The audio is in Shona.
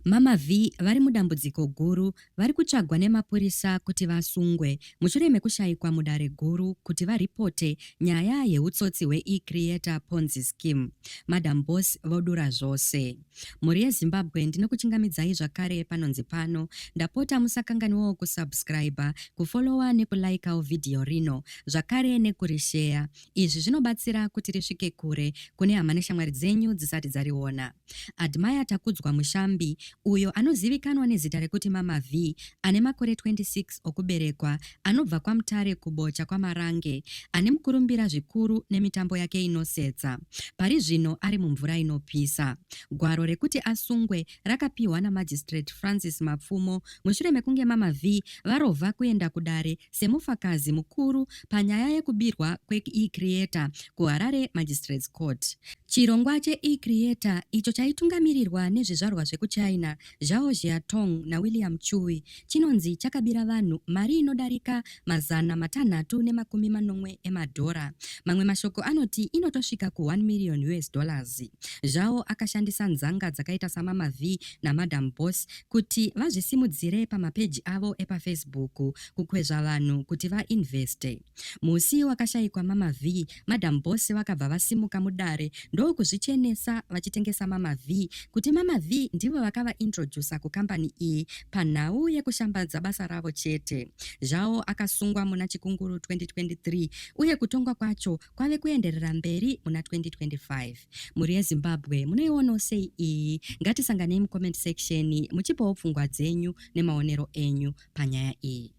Mama V vari mudambudziko guru vari kutsvagwa nemapurisa kuti vasungwe mushure mekushayikwa mudare guru kuti varipote nyaya yeutsotsi hweecreator Ponzi scheme. Madam Boss vodura zvose. Mhuri yeZimbabwe ndinokuchingamidzai zvakare panonzi pano. Ndapota musakanganiwawo kusubscribe, kufollowa nekulikeawo vhidhiyo rino, zvakare nekurisheya. Izvi zvinobatsira kuti risvike kure kune hama neshamwari dzenyu dzisati dzariona. Admire Takudzwa Mushambi, uyo anozivikanwa nezita rekuti Mama V, ane makore 26 okuberekwa, anobva kwaMutare kubocha kwaMarange, ane mukurumbira zvikuru nemitambo yake inosetsa. Pari zvino ari mumvura inopisa. Gwaro rekuti asungwe rakapiwa naMagistrate Francis Mapfumo mushure mekunge Mama V varovha kuenda kudare semufakazi mukuru panyaya yekubirwa kweecreator kuHarare Magistrates Court. Chirongwa cheecreator icho chaitungamirirwa nezvizvarwa zvekuChina Zhao Jiatong naWilliam Chui chinonzi chakabira vanhu mari inodarika $690 emadhora. Mamwe mashoko anoti inotosvika ku$1 million. Zhao akashandisa nzanga dzakaita saMama V naMadam Boss kuti vazvisimudzire pamapeji avo epaFacebook kukwezva vanhu kuti vainveste. Musi wakashayikwa Mama V, Madam Boss vakabva vasimuka mudare ndokuzvichenesa vachitengesa Mama V kuti Mama V ndivo vakavaintrodusa kukambani iyi panhau yekushambadza basa ravo chete. Zhao akasungwa muna Chikunguru 2023 uye kutongwa kwacho kwave kuenderera mberi muna 2025. Muri yeZimbabwe munoiona sei iyi? Ngatisanganei mucomment section muchipawo pfungwa dzenyu nemaonero enyu panyaya iyi.